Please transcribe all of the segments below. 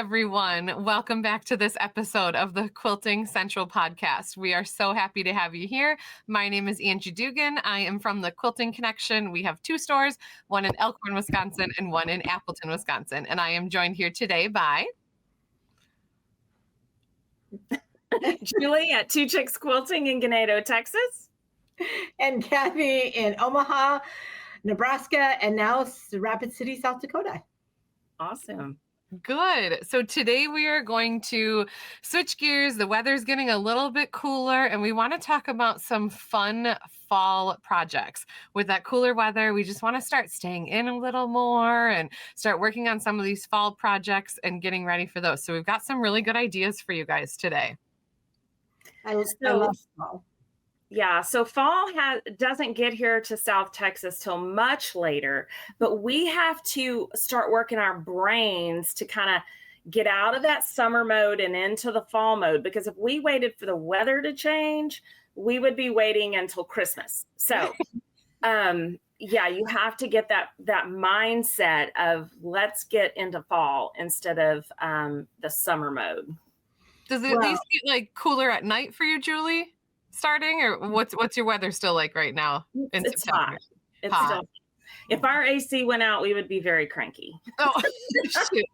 everyone. Welcome back to this episode of the Quilting Central Podcast. We are so happy to have you here. My name is Angie Dugan. I am from the Quilting Connection. We have two stores, one in Elkhorn, Wisconsin, and one in Appleton, Wisconsin. And I am joined here today by Julie at Two Chicks Quilting in Ganado, Texas. And Cathy in Omaha, Nebraska, and now Rapid City, South Dakota. Awesome. Good. So today we are going to switch gears. The weather's getting a little bit cooler, and we want to talk about some fun fall projects. With that cooler weather, we just want to start staying in a little more and start working on some of these fall projects and getting ready for those. So we've got some really good ideas for you guys today. I love fall. Yeah, so fall doesn't get here to South Texas till much later, but we have to start working our brains to kind of get out of that summer mode and into the fall mode, because if we waited for the weather to change, we would be waiting until Christmas. So, yeah, you have to get that mindset of let's get into fall instead of the summer mode. Does it at least get like cooler at night for you, Julie? Starting, or what's your weather still like right now in It's September? hot. It's still. If our AC went out, we would be very cranky. Oh, shoot.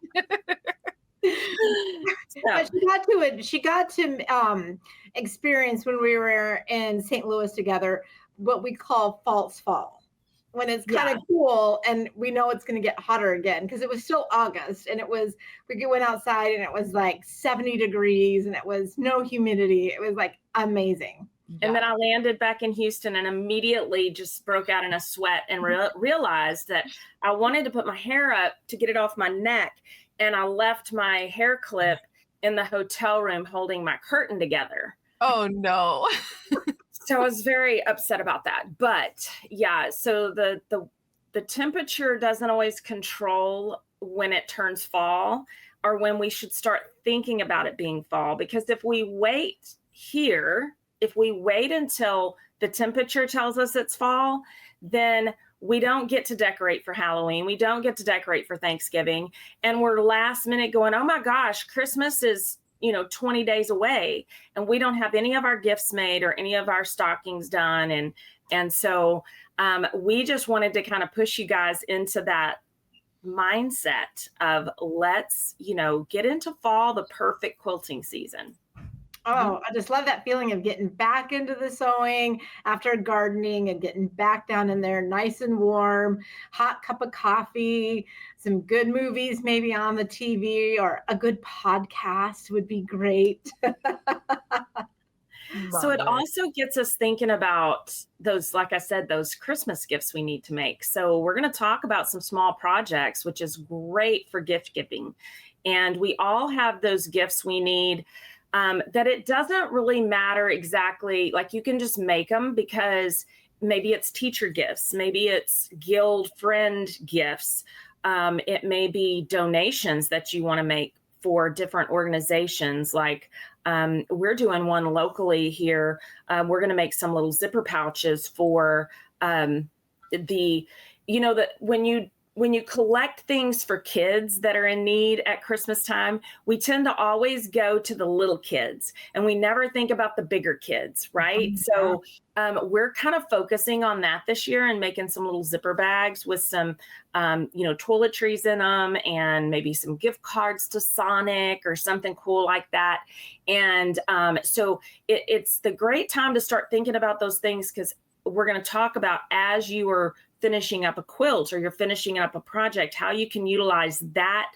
But she got to experience when we were in St. Louis together what we call false fall, when it's kind of cool and we know it's going to get hotter again, because it was still August and we went outside and it was like 70 degrees and it was no humidity. It was like amazing. And then I landed back in Houston and immediately just broke out in a sweat and realized that I wanted to put my hair up to get it off my neck. And I left my hair clip in the hotel room holding my curtain together. Oh, no. So I was very upset about that. But yeah, so the temperature doesn't always control when it turns fall or when we should start thinking about it being fall. Because if we wait until the temperature tells us it's fall, then we don't get to decorate for Halloween. We don't get to decorate for Thanksgiving. And we're last minute going, oh my gosh, Christmas is 20 days away and we don't have any of our gifts made or any of our stockings done. And so we just wanted to kind of push you guys into that mindset of let's, get into fall, the perfect quilting season. Oh, I just love that feeling of getting back into the sewing after gardening and getting back down in there nice and warm, hot cup of coffee, some good movies maybe on the TV, or a good podcast would be great. So it also gets us thinking about those, like I said, those Christmas gifts we need to make. So we're going to talk about some small projects, which is great for gift giving. And we all have those gifts we need. That it doesn't really matter exactly, like you can just make them, because maybe it's teacher gifts, maybe it's guild friend gifts. It may be donations that you want to make for different organizations. Like we're doing one locally here. We're going to make some little zipper pouches for that when you collect things for kids that are in need at Christmas time, we tend to always go to the little kids and we never think about the bigger kids, right? So we're kind of focusing on that this year and making some little zipper bags with some, toiletries in them and maybe some gift cards to Sonic or something cool like that. And so it's the great time to start thinking about those things, because we're going to talk about, as you are finishing up a quilt or you're finishing up a project, how you can utilize that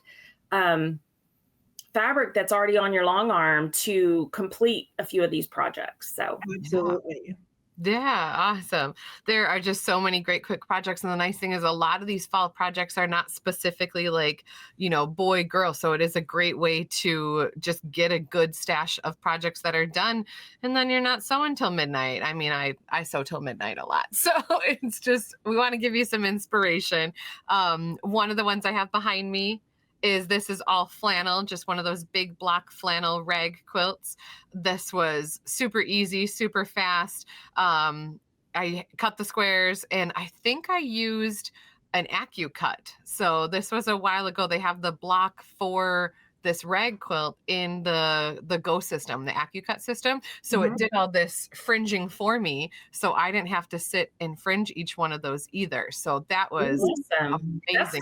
fabric that's already on your long arm to complete a few of these projects. So absolutely. Yeah, awesome. There are just so many great quick projects. And the nice thing is a lot of these fall projects are not specifically like, boy, girl. So it is a great way to just get a good stash of projects that are done. And then you're not sewing till midnight. I mean, I sew till midnight a lot. So it's just, we want to give you some inspiration. One of the ones I have behind me this is all flannel, just one of those big block flannel rag quilts. This was super easy, super fast. I cut the squares and I think I used an AccuCut. So this was a while ago. They have the block 4 this rag quilt in the Go system, the AccuCut system. So it did all this fringing for me. So I didn't have to sit and fringe each one of those either. So that was awesome. amazing.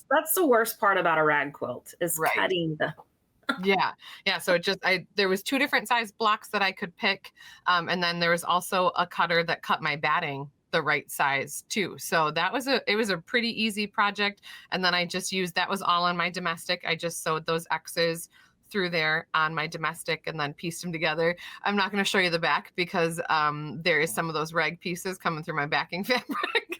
That's the worst part about a rag quilt is Right. cutting the. Yeah. So there was 2 different size blocks that I could pick. And then there was also a cutter that cut my batting the right size too. So it was a pretty easy project. And then I just that was all on my domestic. I just sewed those X's through there on my domestic and then pieced them together. I'm not going to show you the back because there is some of those rag pieces coming through my backing fabric.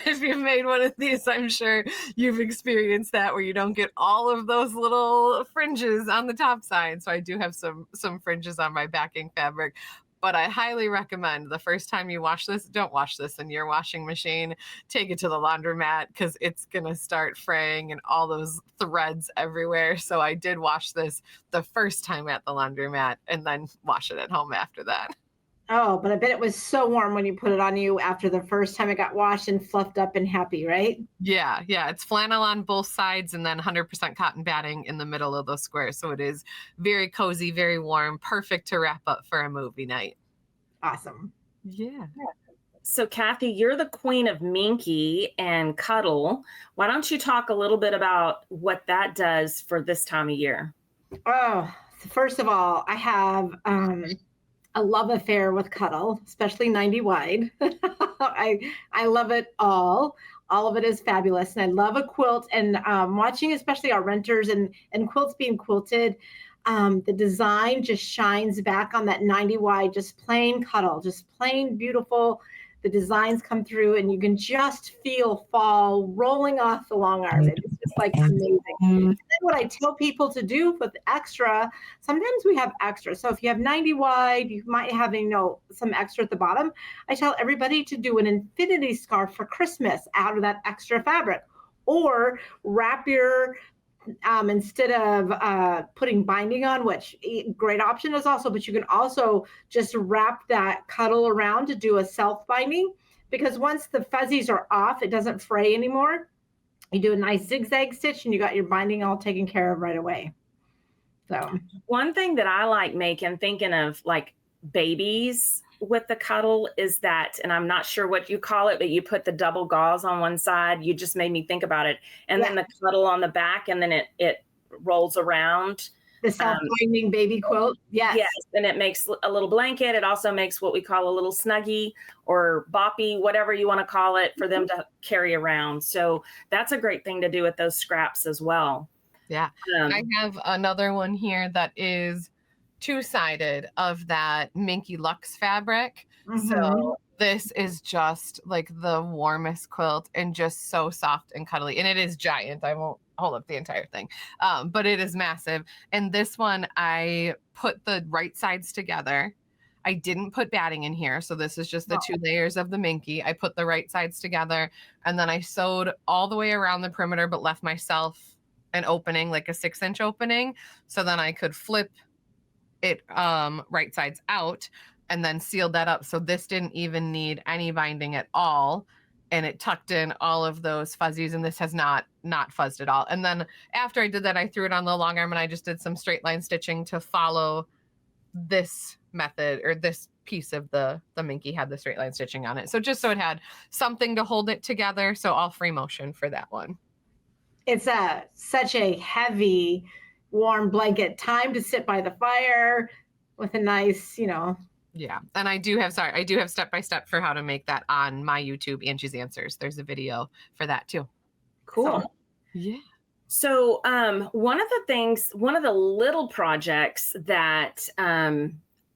If you've made one of these, I'm sure you've experienced that where you don't get all of those little fringes on the top side. So I do have some fringes on my backing fabric. But I highly recommend the first time you wash this, don't wash this in your washing machine. Take it to the laundromat because it's going to start fraying and all those threads everywhere. So I did wash this the first time at the laundromat and then wash it at home after that. Oh, but I bet it was so warm when you put it on you after the first time it got washed and fluffed up and happy, right? Yeah. It's flannel on both sides and then 100% cotton batting in the middle of those squares. So it is very cozy, very warm, perfect to wrap up for a movie night. Awesome. Yeah. So Cathy, you're the queen of minky and cuddle. Why don't you talk a little bit about what that does for this time of year? Oh, first of all, I have a love affair with cuddle, especially 90 wide. I love it all. All of it is fabulous. And I love a quilt and watching especially our renters and quilts being quilted. The design just shines back on that 90 wide, just plain cuddle, just plain beautiful. The designs come through and you can just feel fall rolling off the long arm. It's just like amazing. And then what I tell people to do with extra, sometimes we have extra. So if you have 90 wide, you might have, some extra at the bottom. I tell everybody to do an infinity scarf for Christmas out of that extra fabric, or wrap your instead of putting binding on, which great option is also, but you can also just wrap that cuddle around to do a self binding, because once the fuzzies are off, it doesn't fray anymore. You do a nice zigzag stitch and you got your binding all taken care of right away. So one thing that I like thinking of like babies with the cuddle is that, and I'm not sure what you call it, but you put the double gauze on one side. You just made me think about it. And then the cuddle on the back, and then it rolls around. The self-binding baby quilt. Yes. Yes. And it makes a little blanket. It also makes what we call a little snuggie or boppy, whatever you want to call it, for them to carry around. So that's a great thing to do with those scraps as well. Yeah. I have another one here that is 2-sided of that Minky Luxe fabric. So this is just like the warmest quilt and just so soft and cuddly. And it is giant. I won't hold up the entire thing, but it is massive. And this one, I put the right sides together. I didn't put batting in here. So this is just the 2 layers of the Minky. I put the right sides together and then I sewed all the way around the perimeter, but left myself an opening, like a 6-inch opening. So then I could flip it right sides out and then sealed that up. So this didn't even need any binding at all. And it tucked in all of those fuzzies, and this has not fuzzed at all. And then after I did that, I threw it on the long arm and I just did some straight line stitching to follow this method, or this piece of the Minky had the straight line stitching on it. So just so it had something to hold it together. So all free motion for that one. It's such a heavy, warm blanket. Time to sit by the fire with a nice, Yeah. And I do have step-by-step for how to make that on my YouTube, Angie's Answers. There's a video for that too. Cool. Yeah. So one of the little projects that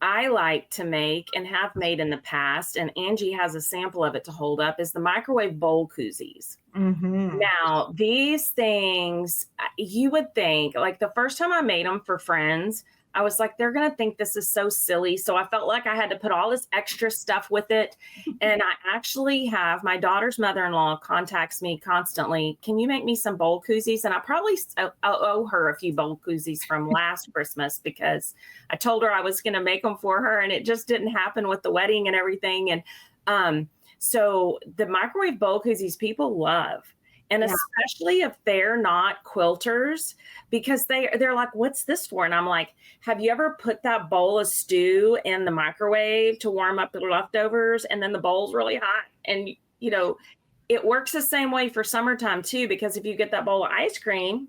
I like to make and have made in the past, and Angie has a sample of it to hold up, is the microwave bowl koozies. Now, these things, you would think, like the first time I made them for friends, I was like, they're going to think this is so silly. So I felt like I had to put all this extra stuff with it. And I actually have my daughter's mother-in-law contacts me constantly. Can you make me some bowl koozies? And I probably owe her a few bowl koozies from last Christmas, because I told her I was going to make them for her and it just didn't happen with the wedding and everything. And so the microwave bowl koozies people love. And Yeah. especially if they're not quilters, because they're like, what's this for? And I'm like, have you ever put that bowl of stew in the microwave to warm up the leftovers? And then the bowl's really hot. And, you know, it works the same way for summertime too, because if you get that bowl of ice cream,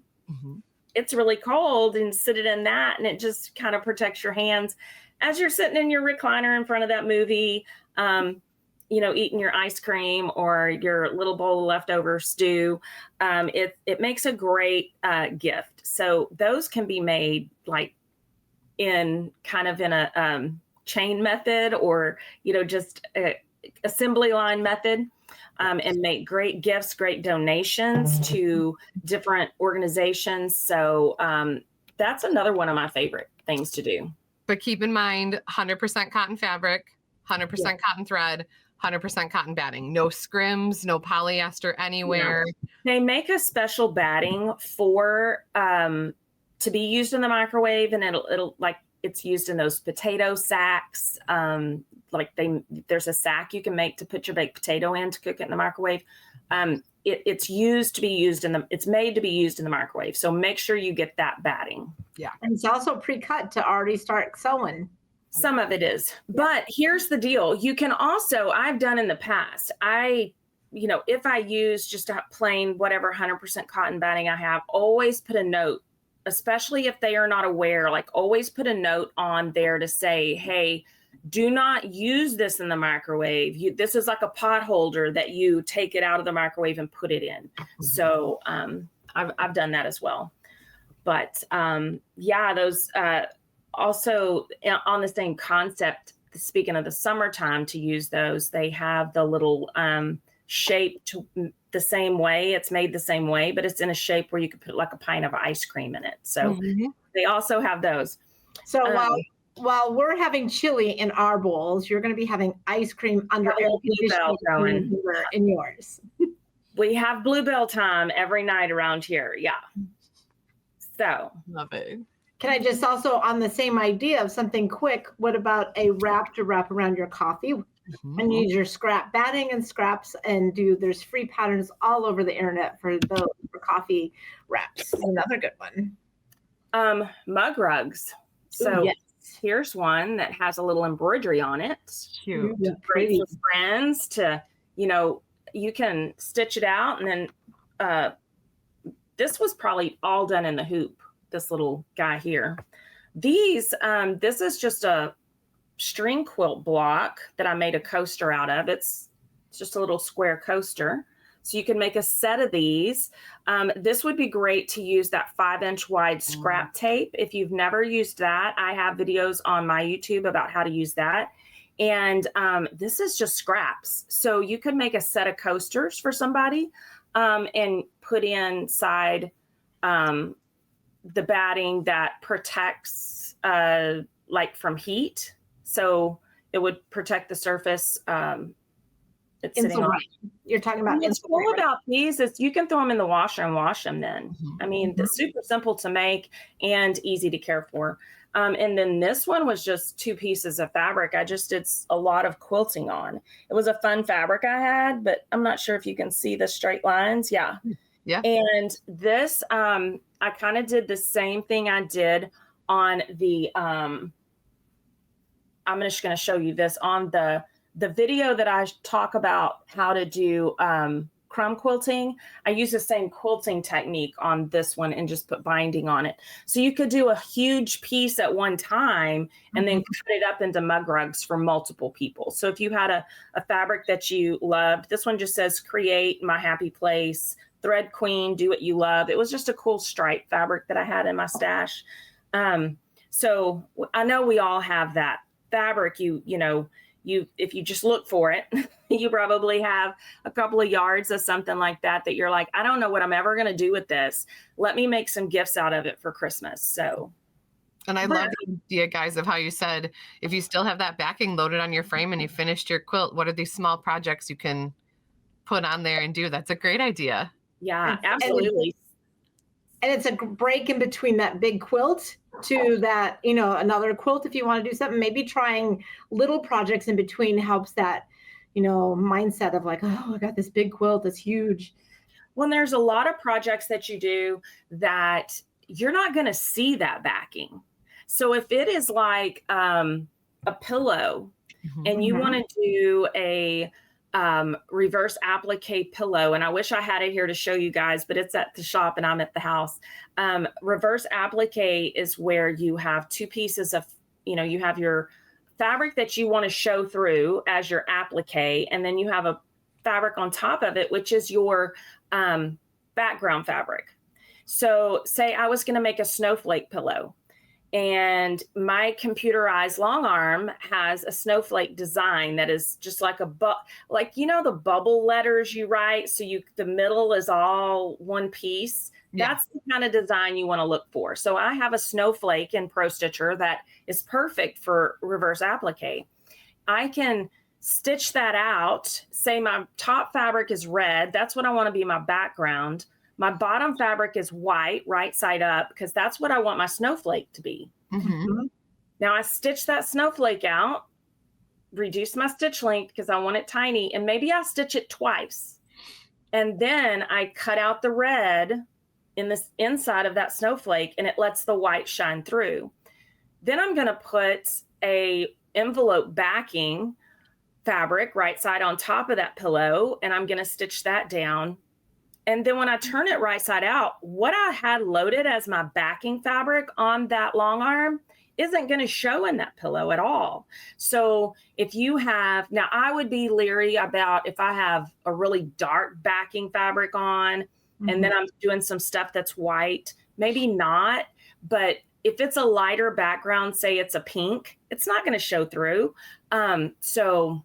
it's really cold, and sit it in that, and it just kind of protects your hands as you're sitting in your recliner in front of that movie, you know, eating your ice cream or your little bowl of leftover stew. It makes a great gift. So those can be made like in kind of in a chain method, or, you know, just a assembly line method. And make great gifts, great donations to different organizations. So that's another one of my favorite things to do. But keep in mind, 100% cotton fabric, 100% cotton thread, 100% cotton batting. No scrims, no polyester anywhere. No. They make a special batting for to be used in the microwave, and it'll like it's used in those potato sacks. There's a sack you can make to put your baked potato in to cook it in the microwave. It's made to be used in the microwave. So make sure you get that batting. Yeah. And it's also pre-cut to already start sewing. Some of it is, but here's the deal. You can also, I've done in the past, if I use just a plain, whatever, 100% cotton batting I have, always put a note, especially if they are not aware, like always put a note on there to say, hey, do not use this in the microwave. This is like a pot holder that you take it out of the microwave and put it in. So I've done that as well. But those also on the same concept, speaking of the summertime to use those, they have the little shape to the same way. It's made the same way, but it's in a shape where you could put like a pint of ice cream in it. So they also have those. So while we're having chili in our bowls, you're going to be having ice cream under air conditioning in yours. We have Bluebell time every night around here. Yeah. So love it. Can I just also, on the same idea of something quick, what about a wrap to wrap around your coffee? And use your scrap batting and scraps, and there's free patterns all over the internet for coffee wraps. Another good one. Mug rugs. So here's one that has a little embroidery on it. Cute. Great for friends to, you can stitch it out, and then this was probably all done in the hoop. This little guy here. This is just a string quilt block that I made a coaster out of. It's just a little square coaster. So you can make a set of these. This would be great to use that 5-inch wide scrap tape. If you've never used that, I have videos on my YouTube about how to use that. And this is just scraps. So you could make a set of coasters for somebody and put inside the batting that protects from heat. So it would protect the surface it's sitting on. You're talking about. What's cool about these is you can throw them in the washer and wash them then. I mean, they're super simple to make and easy to care for. And then this one was just 2 pieces of fabric. I just did a lot of quilting on. It was a fun fabric I had, but I'm not sure if you can see the straight lines. Yeah. And this, I kind of did the same thing I did on the, I'm just going to show you this on the video that I talk about how to do crumb quilting. I use the same quilting technique on this one and just put binding on it. So you could do a huge piece at one time and then cut it up into mug rugs for multiple people. So if you had a fabric that you loved, this one just says create my happy place, thread queen, do what you love. It was just a cool stripe fabric that I had in my stash. So I know we all have that fabric. If you just look for it, you probably have a couple of yards of something like that you're like, I don't know what I'm ever going to do with this. Let me make some gifts out of it for Christmas. So. And I love the idea, guys, of how you said, if you still have that backing loaded on your frame and you finished your quilt, what are these small projects you can put on there and do? That's a great idea. Yeah, absolutely. And it's a break in between that big quilt to that, another quilt. If you want to do something, maybe trying little projects in between helps that, mindset of like, oh, I got this big quilt that's huge. Well, there's a lot of projects that you do that you're not going to see that backing. So if it is like a pillow and you want to do a reverse applique pillow, and I wish I had it here to show you guys, but it's at the shop and I'm at the house. Reverse applique is where you have two pieces of, you have your fabric that you want to show through as your applique, and then you have a fabric on top of it, which is your background fabric. So say I was going to make a snowflake pillow, and my computerized long arm has a snowflake design that is just like the bubble letters you write. So the middle is all one piece. Yeah. That's the kind of design you want to look for. So I have a snowflake in Pro Stitcher that is perfect for reverse applique. I can stitch that out. Say my top fabric is red. That's what I want to be my background. My bottom fabric is white, right side up, because that's what I want my snowflake to be. Now I stitch that snowflake out, reduce my stitch length because I want it tiny, and maybe I stitch it twice. And then I cut out the red in this inside of that snowflake, and it lets the white shine through. Then I'm going to put a envelope backing fabric right side on top of that pillow, and I'm going to stitch that down. And then when I turn it right side out, what I had loaded as my backing fabric on that long arm isn't going to show in that pillow at all. So if you have, now I would be leery about if I have a really dark backing fabric on, and then I'm doing some stuff that's white, maybe not, but if it's a lighter background, say it's a pink, it's not going to show through. So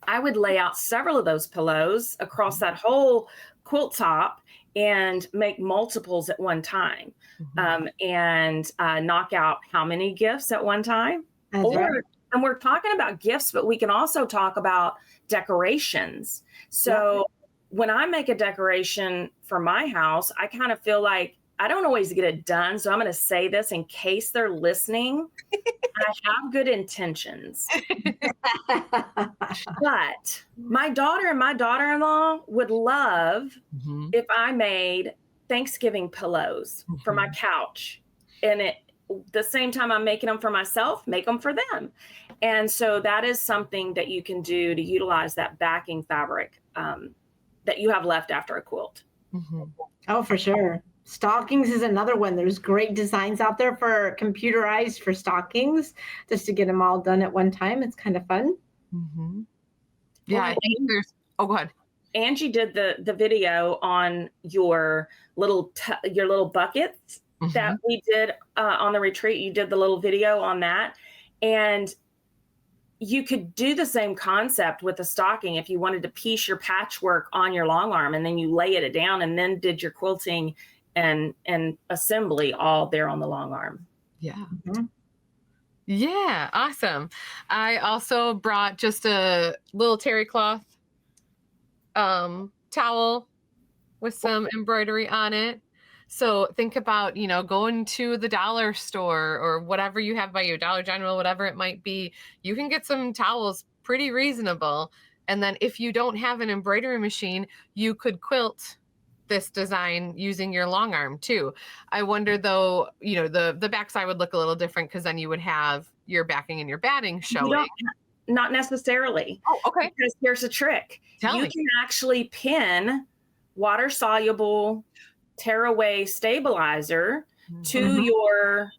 I would lay out several of those pillows across that whole quilt top and make multiples at one time, and knock out how many gifts at one time. And we're talking about gifts, but we can also talk about decorations. So when I make a decoration for my house, I kind of feel like I don't always get it done. So I'm going to say this in case they're listening. I have good intentions. But my daughter and my daughter-in-law would love if I made Thanksgiving pillows for my couch. And the same time I'm making them for myself, make them for them. And so that is something that you can do to utilize that backing fabric that you have left after a quilt. Oh, for sure. Stockings is another one. There's great designs out there for computerized for stockings, just to get them all done at one time. It's kind of fun. Yeah, I think there's. Oh, go ahead. Angie did the video on your little buckets that we did on the retreat. You did the little video on that, and you could do the same concept with a stocking if you wanted to piece your patchwork on your long arm, and then you lay it down, and then did your quilting and assembly all there on the long arm. Yeah, awesome. I also brought just a little terry cloth towel with some embroidery on it. So think about, going to the dollar store or whatever you have by you, Dollar General, whatever it might be. You can get some towels pretty reasonable. And then if you don't have an embroidery machine, you could quilt this design using your long arm too. I wonder though, the backside would look a little different because then you would have your backing and your batting showing. Not necessarily. Oh, okay. Because here's a trick. You can actually pin water-soluble tearaway stabilizer to your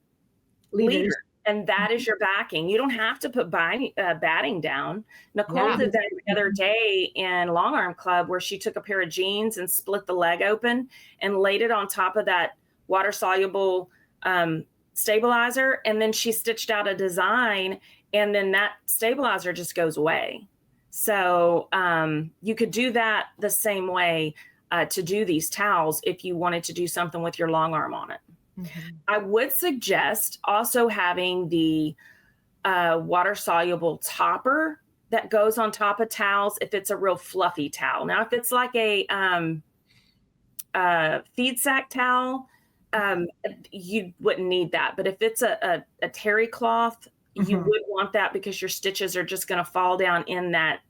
leader. And that is your backing. You don't have to put batting down. Nicole did that the other day in Long Arm Club, where she took a pair of jeans and split the leg open and laid it on top of that water-soluble stabilizer. And then she stitched out a design, and then that stabilizer just goes away. So you could do that the same way to do these towels if you wanted to do something with your long arm on it. I would suggest also having the water-soluble topper that goes on top of towels if it's a real fluffy towel. Now, if it's like a feed sack towel, you wouldn't need that. But if it's a terry cloth, you would want that because your stitches are just going to fall down in that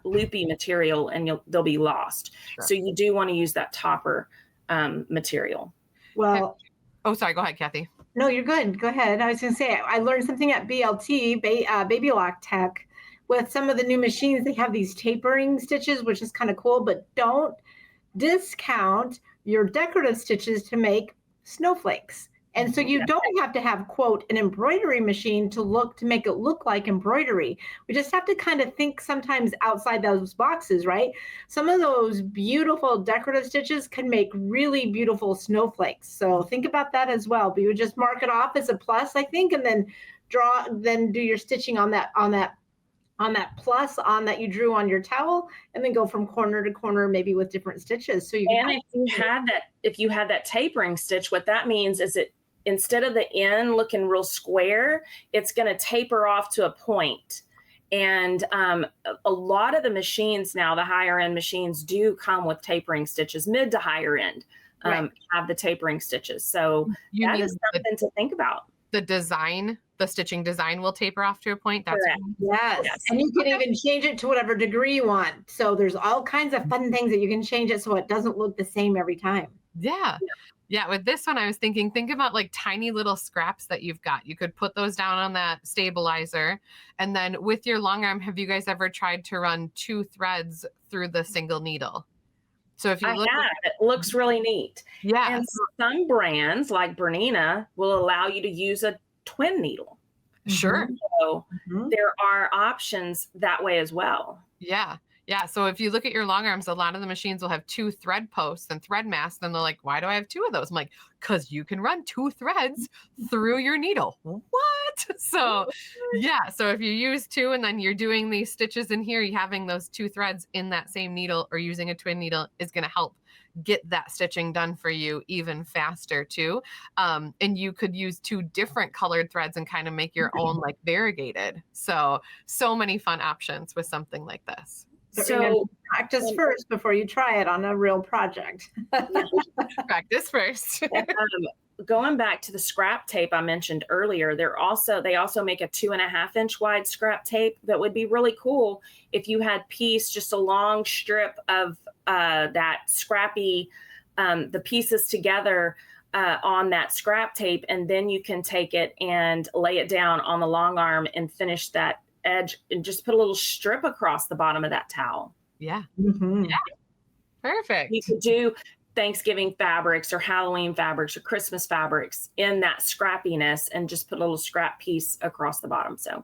loopy material and they'll be lost. Sure. So you do want to use that topper material. Well, oh, sorry. Go ahead, Cathy. no, you're good. Go ahead. I was going to say, I learned something at BLT, Baby Lock Tech, with some of the new machines. They have these tapering stitches, which is kind of cool, but don't discount your decorative stitches to make snowflakes. And so you don't have to have, quote, an embroidery machine to make it look like embroidery. We just have to kind of think sometimes outside those boxes, right? Some of those beautiful decorative stitches can make really beautiful snowflakes. So think about that as well. But you would just mark it off as a plus, I think, and then do your stitching on that plus on that you drew on your towel, and then go from corner to corner, maybe with different stitches. So if you had that tapering stitch, what that means is instead of the end looking real square, it's going to taper off to a point. And a lot of the machines now, the higher end machines, do come with tapering stitches. Mid to higher end have the tapering stitches. So that is something to think about. The stitching design will taper off to a point. That's correct. Yes. And you can even change it to whatever degree you want. So there's all kinds of fun things that you can change it so it doesn't look the same every time. Yeah. With this one, I was thinking, think about like tiny little scraps that you've got. You could put those down on that stabilizer. And then with your long arm, have you guys ever tried to run 2 threads through the single needle? So if you look, it looks really neat. Yeah. And some brands like Bernina will allow you to use a twin needle. Sure. So there are options that way as well. Yeah. So if you look at your long arms, a lot of the machines will have 2 thread posts and thread masks. And they're like, why do I have 2 of those? I'm like, because you can run 2 threads through your needle. What? So So if you use 2 and then you're doing these stitches in here, you having those 2 threads in that same needle or using a twin needle is going to help get that stitching done for you even faster too. And you could use 2 different colored threads and kind of make your own like variegated. So many fun options with something like this. So practice first before you try it on a real project. Practice first. Going back to the scrap tape I mentioned earlier, they also make a 2.5 inch wide scrap tape that would be really cool if you had just a long strip of that scrappy, the pieces together on that scrap tape, and then you can take it and lay it down on the long arm and finish that edge and just put a little strip across the bottom of that towel. Yeah. Mm-hmm. Yeah. Perfect. You could do Thanksgiving fabrics or Halloween fabrics or Christmas fabrics in that scrappiness and just put a little scrap piece across the bottom. So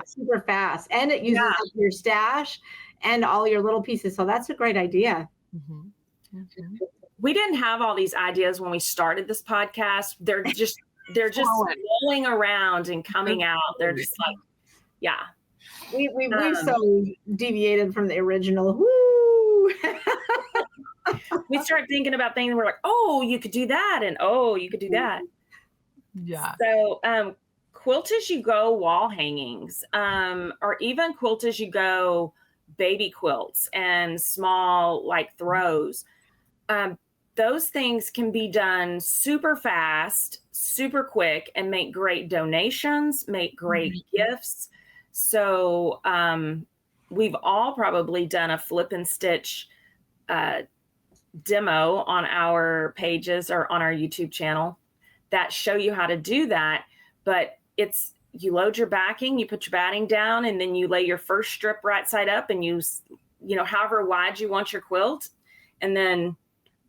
super fast, and it uses up your stash and all your little pieces. So that's a great idea. We didn't have all these ideas when we started this podcast. They're just rolling around and coming out. They're just like, we've so deviated from the original. Woo! We start thinking about things and we're like, oh, you could do that, and oh, you could do that. Yeah. So quilt as you go wall hangings, or even quilt as you go baby quilts and small like throws. Those things can be done super fast, super quick, and make great donations, make great gifts. So we've all probably done a flip and stitch demo on our pages or on our YouTube channel that show you how to do that. But you load your backing, you put your batting down, and then you lay your first strip right side up and use, however wide you want your quilt. And then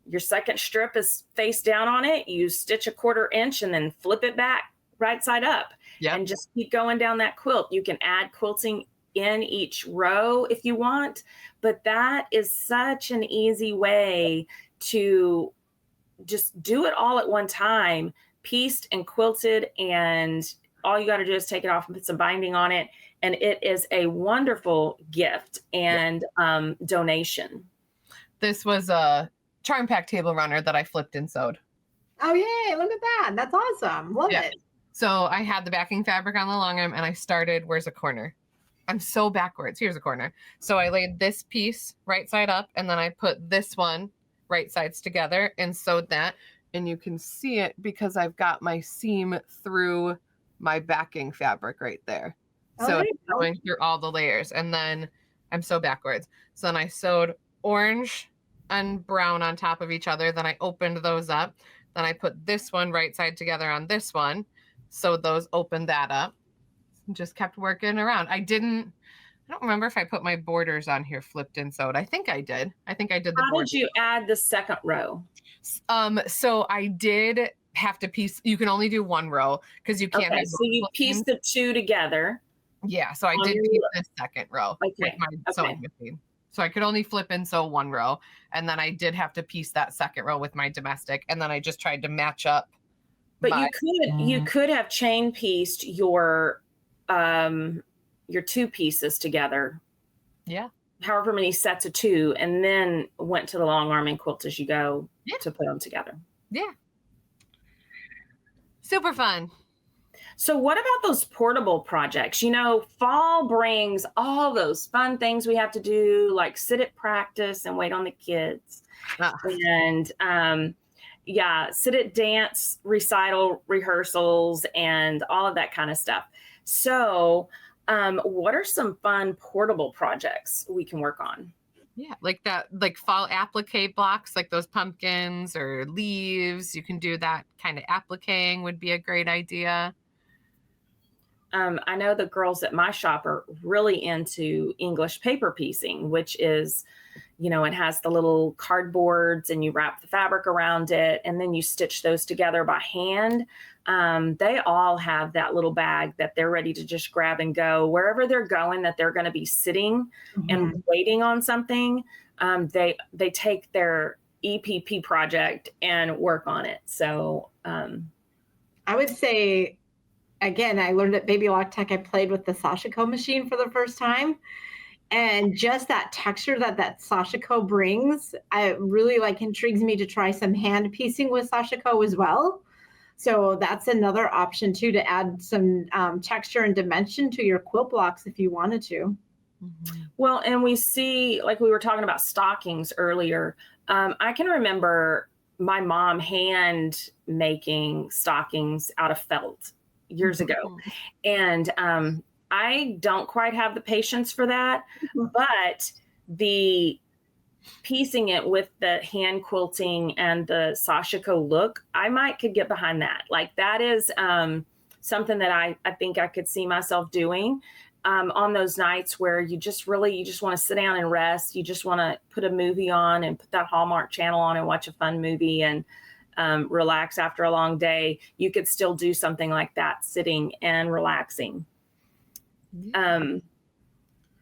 your second strip is face down on it. You stitch a 1/4 inch and then flip it back right side up. And just keep going down that quilt. You can add quilting in each row if you want, but that is such an easy way to just do it all at one time, pieced and quilted, and all you got to do is take it off and put some binding on it, and it is a wonderful gift and donation. This was a Charm Pack table runner that I flipped and sewed. Oh yay, look at that. That's awesome. Love it. So I had the backing fabric on the long arm and I started, where's a corner? I'm so backwards. Here's a corner. So I laid this piece right side up, and then I put this one right sides together and sewed that. And you can see it because I've got my seam through my backing fabric right there. So it's going through all the layers. And then I'm so backwards. So then I sewed orange and brown on top of each other. Then I opened those up. Then I put this one right side together on this one. So those opened that up. Just kept working around. I don't remember if I put my borders on here flipped and sewed. I think I did. I think I did the How borders. did you add the second row? So I did have to piece. You can only do one row because you can't. Okay, so you pieced the two together. Yeah, so I did piece the second row with my sewing machine. So I could only flip and sew one row, and then I did have to piece that second row with my domestic, and then I just tried to match up. But you could have chain pieced your two pieces together. Yeah. However many sets of two, and then went to the long arm and quilt as you go to put them together. Yeah. Super fun. So what about those portable projects? You know, fall brings all those fun things we have to do, like sit at practice and wait on the kids. And sit at dance recital rehearsals and all of that kind of stuff. So what are some fun portable projects we can work on? Yeah, like fall applique blocks, like those pumpkins or leaves. You can do that kind of appliquing would be a great idea. I know the girls at my shop are really into English paper piecing, which is, you know, it has the little cardboards and you wrap the fabric around it and then you stitch those together by hand. They all have that little bag that they're ready to just grab and go wherever they're going, that they're going to be sitting and waiting on something. They take their EPP project and work on it. So I would say, again, I learned at Baby Lock Tech, I played with the Sashiko machine for the first time. And just that texture that Sashiko brings, really intrigues me to try some hand piecing with Sashiko as well. So that's another option too, to add some texture and dimension to your quilt blocks if you wanted to. Well, and we see, like we were talking about stockings earlier. I can remember my mom hand making stockings out of felt years ago. And I don't quite have the patience for that, but the piecing it with the hand quilting and the Sashiko look, I could get behind that. Like that is something that I think I could see myself doing on those nights where you just want to sit down and rest. You just want to put a movie on and put that Hallmark channel on and watch a fun movie and relax after a long day. You could still do something like that, sitting and relaxing. And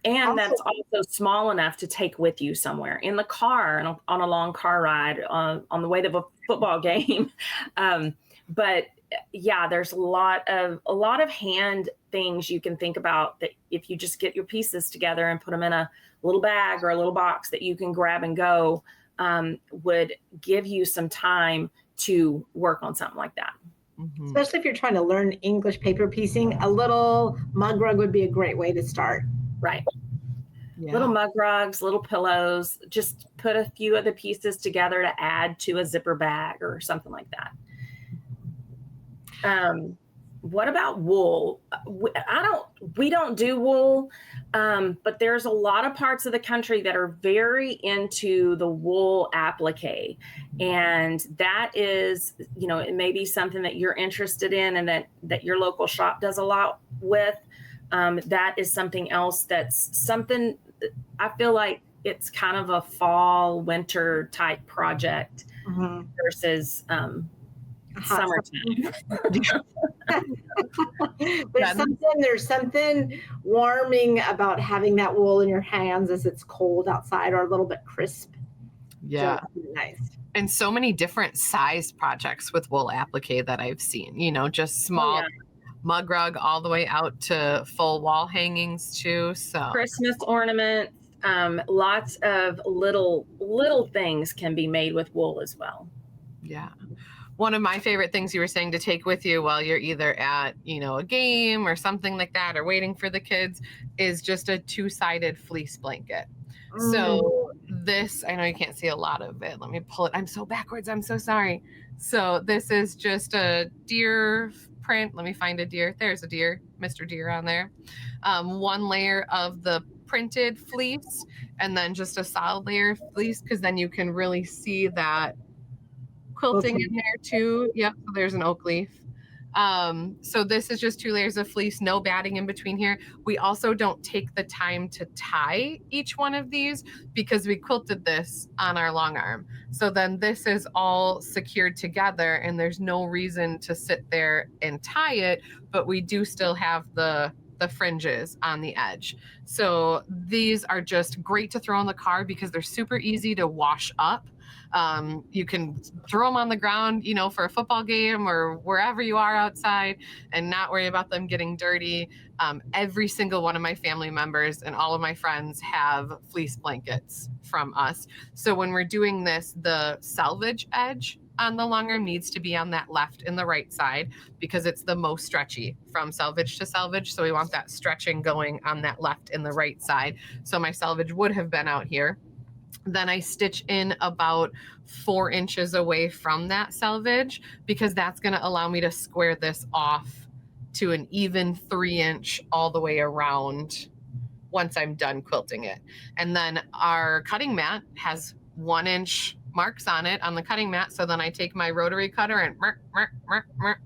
that's also small enough to take with you somewhere in the car and on a long car ride on the way to a football game. But yeah, there's a lot of hand things you can think about that if you just get your pieces together and put them in a little bag or a little box that you can grab and go, would give you some time to work on something like that. Especially if you're trying to learn English paper piecing, a little mug rug would be a great way to start. Right. Yeah. Little mug rugs, little pillows, just put a few of the pieces together to add to a zipper bag or something like that. What about wool? We don't do wool, but there's a lot of parts of the country that are very into the wool applique. And that is, it may be something that you're interested in and that your local shop does a lot with. That is something else that's something I feel like it's kind of a fall, winter type project versus summertime. There's something warming about having that wool in your hands as it's cold outside or a little bit crisp. Yeah. So nice. And so many different size projects with wool applique that I've seen, just small mug rug all the way out to full wall hangings too. So Christmas ornaments, lots of little things can be made with wool as well. Yeah. One of my favorite things you were saying to take with you while you're either at, a game or something like that, or waiting for the kids, is just a 2-sided fleece blanket. So this, I know you can't see a lot of it. Let me pull it. I'm so backwards. I'm so sorry. So this is just a deer print. Let me find a deer. There's a deer, Mr. Deer on there. One layer of the printed fleece and then just a solid layer of fleece, because then you can really see that quilting in there too. Yep, so there's an oak leaf. So this is just 2 layers of fleece, no batting in between here. We also don't take the time to tie each one of these because we quilted this on our long arm. So then this is all secured together and there's no reason to sit there and tie it, but we do still have the fringes on the edge. So these are just great to throw in the car because they're super easy to wash up. You can throw them on the ground, you know, for a football game or wherever you are outside and not worry about them getting dirty. Every single one of my family members and all of my friends have fleece blankets from us. So when we're doing this, the selvage edge on the long arm needs to be on that left and the right side because it's the most stretchy from selvage to selvage. So we want that stretching going on that left and the right side. So my selvage would have been out here. Then I stitch in about 4 inches away from that selvage because that's going to allow me to square this off to an even 3-inch all the way around once I'm done quilting it. And then our cutting mat has 1-inch marks on it on the cutting mat. So then I take my rotary cutter and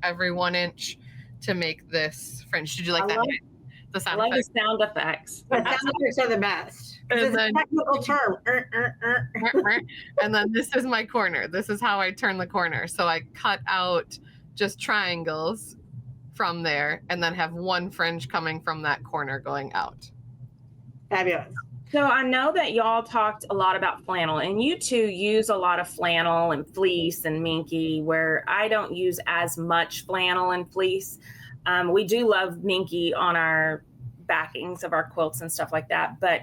every 1 inch to make this fringe. Did you like that? The sound I love effects? The sound effects. The sound effects are the best. And It's a then- technical term. And then this is my corner. This is how I turn the corner. So I cut out just triangles from there and then have 1 fringe coming from that corner going out. Fabulous. So I know that y'all talked a lot about flannel, and you two use a lot of flannel and fleece and minky, where I don't use as much flannel and fleece. We do love minky on our backings of our quilts and stuff like that. But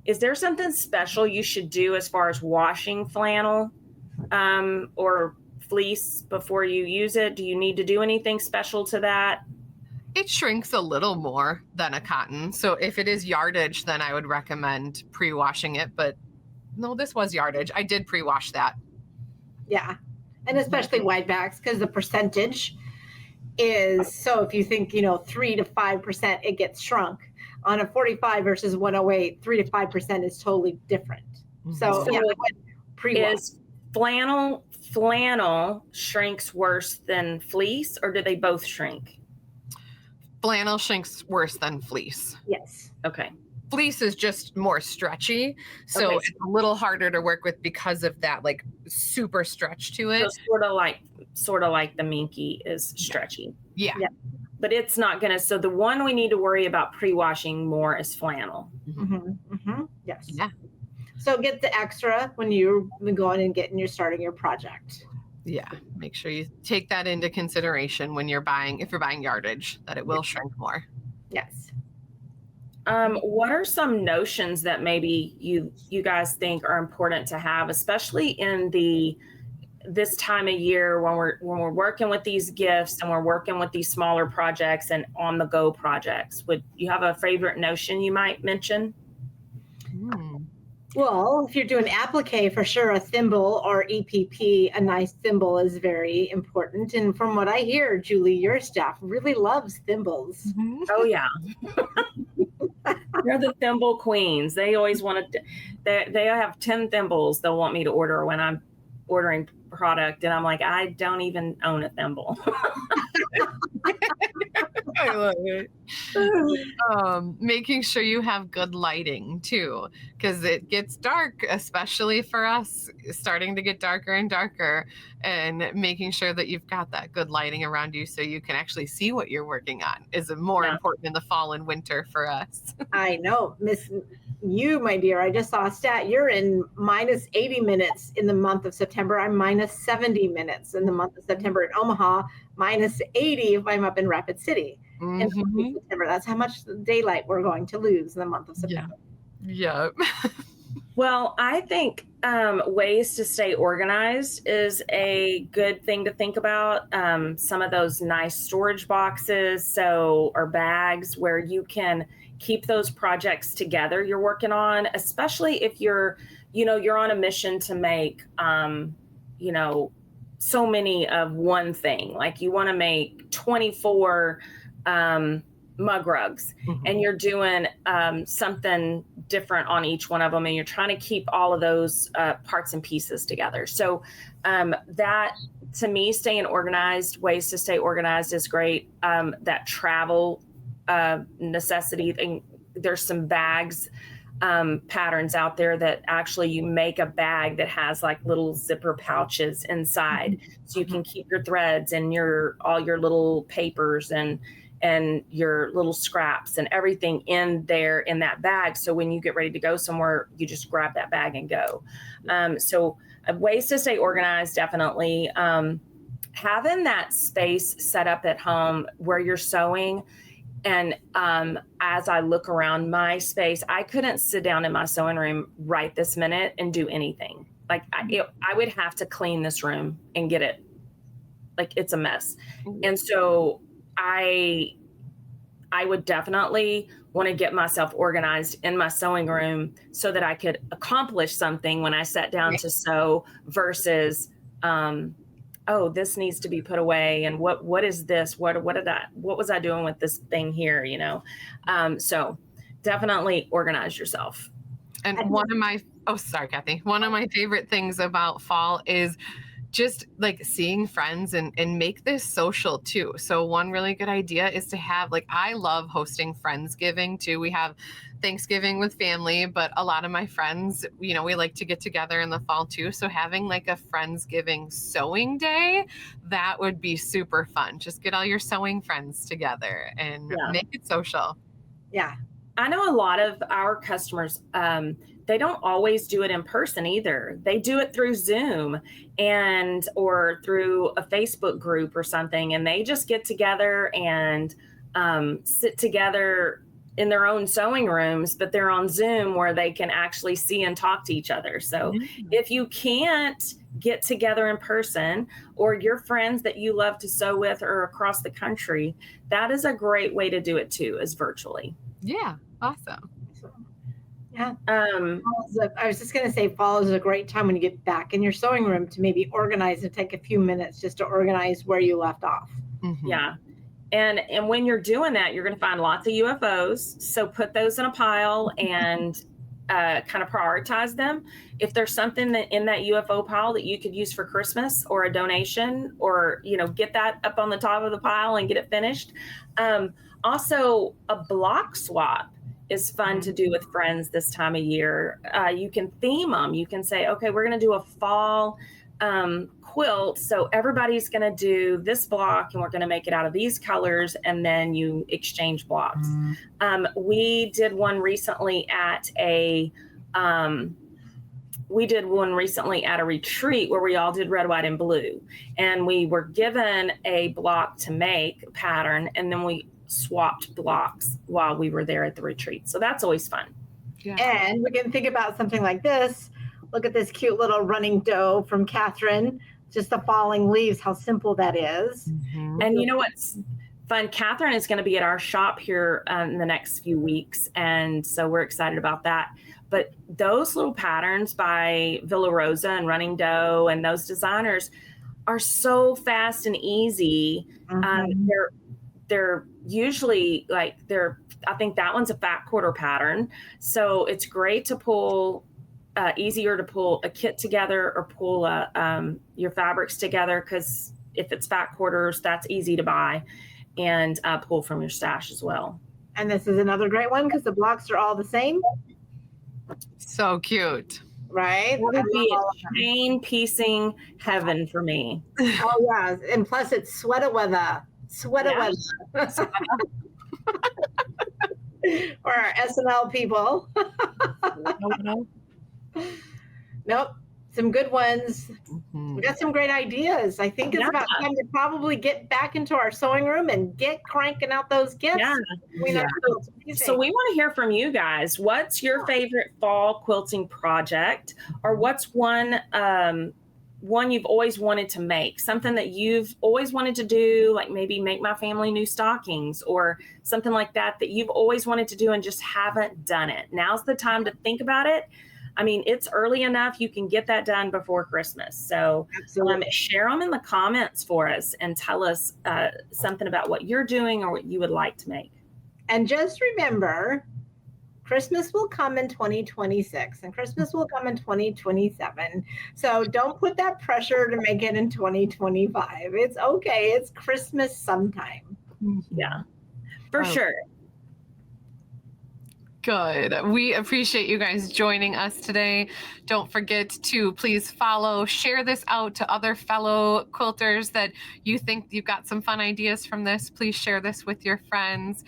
is there something special you should do as far as washing flannel or fleece before you use it? Do you need to do anything special to that? It shrinks a little more than a cotton. So if it is yardage, then I would recommend pre-washing it. But no, this was yardage. I did pre-wash that. Yeah. And especially wide backs because the percentage is, so if you think, 3 to 5%, it gets shrunk. On a 45 versus 108, 3 to 5% is totally different. So yeah, pre-wash. Is flannel shrinks worse than fleece, or do they both shrink? Flannel shrinks worse than fleece. Yes. Okay. Fleece is just more stretchy. So Okay. it's a little harder to work with because of that like super stretch to it. So sort of like the minky is stretchy. Yeah. Yeah. But it's not gonna, so the one we need to worry about pre-washing more is flannel. Yes. Yeah. So get the extra when you're going and starting your project. Yeah. Make sure you take that into consideration when if you're buying yardage, that it will shrink more. Yes. What are some notions that maybe you guys think are important to have, especially in this time of year when we're working with these gifts and we're working with these smaller projects and on the go projects? Would you have a favorite notion you might mention? Well, if you're doing applique, for sure, a thimble or EPP, a nice thimble is very important. And from what I hear, Julie, your staff really loves thimbles. Oh yeah. They're the thimble queens. They always want to, they have 10 thimbles they'll want me to order when I'm ordering product. And I'm like, I don't even own a thimble. I love it. Making sure you have good lighting too, because it gets dark, especially for us, starting to get darker and darker, and making sure that you've got that good lighting around you so you can actually see what you're working on is more important in the fall and winter for us. I know, you, my dear, I just saw a stat. You're in minus 80 minutes in the month of September. I'm minus 70 minutes in the month of September in Omaha, minus 80 if I'm up in Rapid City. In the month of September. That's how much daylight we're going to lose in the month of September. Yeah. Well, I think ways to stay organized is a good thing to think about. Some of those nice storage boxes, or bags where you can keep those projects together you're working on, especially if you're on a mission to make, so many of one thing. Like you want to make 24 mug rugs, and you're doing something different on each one of them, and you're trying to keep all of those parts and pieces together. So that, to me, staying organized, ways to stay organized is great. That travel necessity thing, there's some bags patterns out there that actually you make a bag that has like little zipper pouches inside, so you can keep your threads and all your little papers and your little scraps and everything in there in that bag. So when you get ready to go somewhere, you just grab that bag and go. So ways to stay organized, definitely. Having that space set up at home where you're sewing. And as I look around my space, I couldn't sit down in my sewing room right this minute and do anything. Like I would have to clean this room and get it, like it's a mess. And so I would definitely want to get myself organized in my sewing room so that I could accomplish something when I sat down to sew versus, oh, this needs to be put away. And what is this? What was I doing with this thing here? You know? So definitely organize yourself. And sorry, Cathy. One of my favorite things about fall is just like seeing friends and make this social too. So one really good idea is to have, like, I love hosting Friendsgiving too. We have Thanksgiving with family, but a lot of my friends, we like to get together in the fall too. So having like a Friendsgiving sewing day, that would be super fun. Just get all your sewing friends together and make it social. Yeah. I know a lot of our customers, they don't always do it in person either. They do it through Zoom or through a Facebook group or something. And they just get together and sit together in their own sewing rooms, but they're on Zoom where they can actually see and talk to each other. So if you can't get together in person, or your friends that you love to sew with are across the country, that is a great way to do it too, is virtually. Yeah. Awesome. Yeah. I was just going to say, fall is a great time when you get back in your sewing room to maybe organize and take a few minutes just to organize where you left off. Yeah. And when you're doing that, you're going to find lots of UFOs. So put those in a pile and kind of prioritize them. If there's something that in that UFO pile that you could use for Christmas or a donation, or, get that up on the top of the pile and get it finished. Also, a block swap is fun to do with friends this time of year. You can theme them. You can say, okay, we're going to do a fall quilt. So everybody's going to do this block and we're going to make it out of these colors. And then you exchange blocks. We did one recently at a retreat where we all did red, white, and blue. And we were given a block to make a pattern, and then we swapped blocks while we were there at the retreat. So that's always fun. Yeah. And we can think about something like this. Look at this cute little running dough from Catherine, just the falling leaves, how simple that is. And you know what's fun? Catherine is going to be at our shop here in the next few weeks. And so we're excited about that. But those little patterns by Villa Rosa and Running Dough and those designers are so fast and easy. They're usually I think that one's a fat quarter pattern. So it's great to pull, easier to pull a kit together or pull your fabrics together, because if it's fat quarters, that's easy to buy and pull from your stash as well. And this is another great one because the blocks are all the same. So cute. Right? That would be a chain piecing heaven for me. Oh, yeah. And plus it's sweater weather. Or our SNL people. Nope. Some good ones. We got some great ideas. I think it's about time to probably get back into our sewing room and get cranking out those gifts. So we want to hear from you guys. What's your favorite fall quilting project, or what's one you've always wanted to make, something that you've always wanted to do, like maybe make my family new stockings or something like that you've always wanted to do and just haven't done it. Now's the time to think about it. I mean, it's early enough. You can get that done before Christmas. So share them in the comments for us and tell us something about what you're doing or what you would like to make. And just remember, Christmas will come in 2026 and Christmas will come in 2027. So don't put that pressure to make it in 2025. It's okay. It's Christmas sometime. Yeah, for sure. Good. We appreciate you guys joining us today. Don't forget to please follow, share this out to other fellow quilters that you think you've got some fun ideas from this. Please share this with your friends.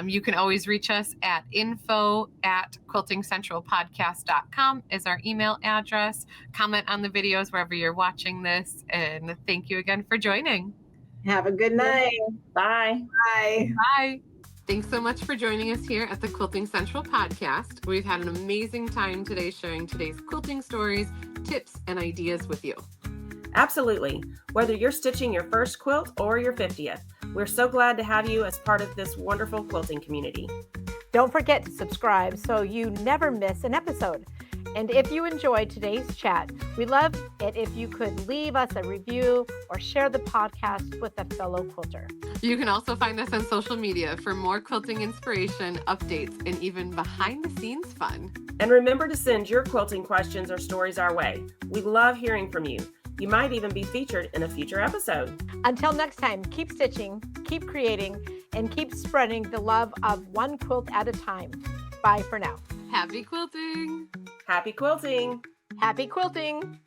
You can always reach us at info@quiltingcentralpodcast.com is our email address. Comment on the videos wherever you're watching this. And thank you again for joining. Have a good night. Bye. Bye. Bye. Thanks so much for joining us here at the Quilting Central Podcast. We've had an amazing time today sharing today's quilting stories, tips, and ideas with you. Absolutely. Whether you're stitching your first quilt or your 50th, we're so glad to have you as part of this wonderful quilting community. Don't forget to subscribe so you never miss an episode. And if you enjoyed today's chat, we'd love it if you could leave us a review or share the podcast with a fellow quilter. You can also find us on social media for more quilting inspiration, updates, and even behind-the-scenes fun. And remember to send your quilting questions or stories our way. We love hearing from you. You might even be featured in a future episode. Until next time, keep stitching, keep creating, and keep spreading the love of one quilt at a time. Bye for now. Happy quilting! Happy quilting! Happy quilting!